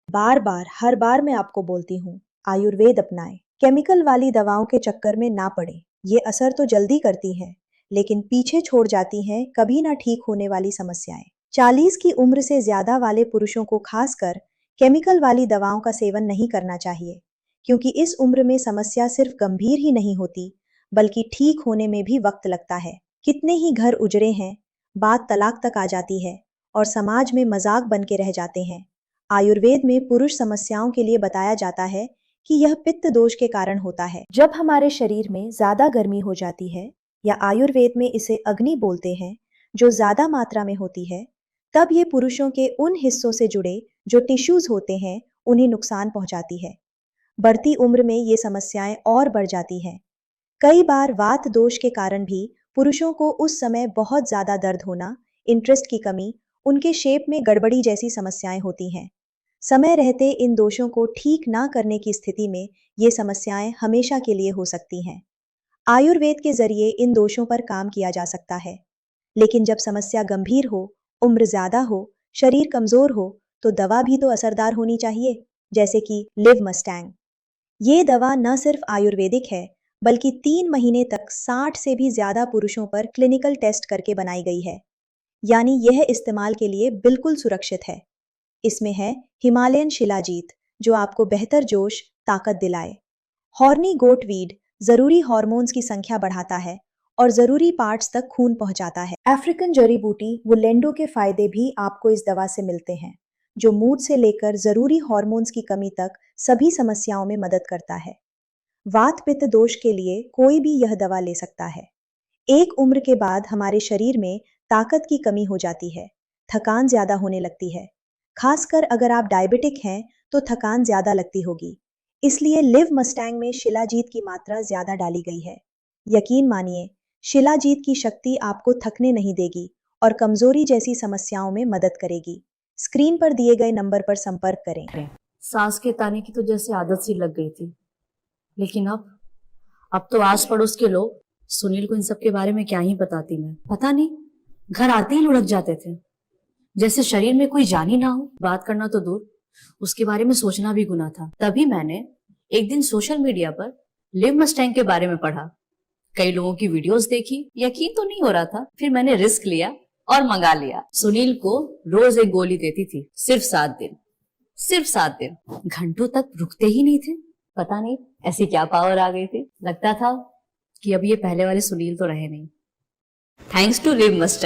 बार बार हर बार मैं आपको बोलती हूँ, आयुर्वेद अपनाएं। केमिकल वाली दवाओं के चक्कर में ना पड़े। ये असर तो जल्दी करती हैं, लेकिन पीछे छोड़ जाती हैं कभी ना ठीक होने वाली समस्याएं। 40 की उम्र से ज्यादा वाले पुरुषों को खासकर केमिकल वाली दवाओं का सेवन नहीं करना चाहिए, क्योंकि इस उम्र में समस्या सिर्फ गंभीर ही नहीं होती, बल्कि ठीक होने में भी वक्त लगता है। कितने ही घर उजड़े हैं, बात तलाक तक आ जाती है और समाज में मजाक बन के रह जाते हैं। आयुर्वेद में पुरुष समस्याओं के लिए बताया जाता है कि यह पित्त दोष के कारण होता है। जब हमारे शरीर में ज्यादा गर्मी हो जाती है, या आयुर्वेद में इसे अग्नि बोलते हैं, जो ज्यादा मात्रा में होती है, तब ये पुरुषों के उन हिस्सों से जुड़े जो टिश्यूज होते हैं, उन्हें नुकसान पहुंचाती है। बढ़ती उम्र में ये समस्याएं और बढ़ जाती हैं। कई बार वात दोष के कारण भी पुरुषों को उस समय बहुत ज्यादा दर्द होना, इंटरेस्ट की कमी, उनके शेप में गड़बड़ी जैसी समस्याएं होती हैं। समय रहते इन दोषों को ठीक ना करने की स्थिति में ये समस्याएं हमेशा के लिए हो सकती हैं। आयुर्वेद के जरिए इन दोषों पर काम किया जा सकता है, लेकिन जब समस्या गंभीर हो, उम्र ज्यादा हो, शरीर कमजोर हो, तो दवा भी तो असरदार होनी चाहिए, जैसे कि लिव मस्टैंग। ये दवा न सिर्फ आयुर्वेदिक है, बल्कि 3 महीने तक 60 से भी ज्यादा पुरुषों पर क्लिनिकल टेस्ट करके बनाई गई है, यानी यह इस्तेमाल के लिए बिल्कुल सुरक्षित है। इसमें है हिमालयन शिलाजीत, जो आपको बेहतर जोश, ताकत दिलाए। हॉर्नी गोट वीड जरूरी हार्मोन्स की संख्या बढ़ाता है और जरूरी पार्ट्स तक खून पहुंचाता है। अफ्रीकन जड़ी बूटी वुलेंडो के फायदे भी आपको इस दवा से मिलते हैं, जो मूड से लेकर जरूरी हार्मोन्स की कमी तक सभी समस्याओं में मदद करता है। वात पित्त दोष के लिए कोई भी यह दवा ले सकता है। एक उम्र के बाद हमारे शरीर में ताकत की कमी हो जाती है, थकान ज्यादा होने लगती है। खासकर अगर आप डायबिटिक हैं, तो थकान ज्यादा लगती होगी। इसलिए लिव मस्टैंग में शिलाजीत की मात्रा ज्यादा डाली गई है। यकीन मानिए, शिलाजीत की शक्ति आपको थकने नहीं देगी और कमजोरी जैसी समस्याओं में मदद करेगी। स्क्रीन पर दिए गए नंबर पर संपर्क करें। सांस के ताने की तो जैसे आदत सी लग गई थी, लेकिन अब तो आस पड़ोस के लोग सुनील को इन सब के बारे में क्या ही बताती। मैं पता नहीं, घर आते ही लुढ़क जाते थे, जैसे शरीर में कोई जान ही ना हो। बात करना तो दूर, उसके बारे में सोचना भी गुनाह था। तभी मैंने एक दिन सोशल मीडिया पर लिव मस्टैंग के बारे में पढ़ा, कई लोगों की वीडियोस देखी, यकीन तो नहीं हो रहा था। फिर मैंने रिस्क लिया और मंगा लिया। सुनील को रोज एक गोली देती थी, सिर्फ 7 दिन। सिर्फ 7 दिन, घंटों तक रुकते ही नहीं थे। पता नहीं ऐसी क्या पावर आ गई थी, लगता था कि अब ये पहले वाले सुनील तो रहे नहीं। Thanks to live Mustang.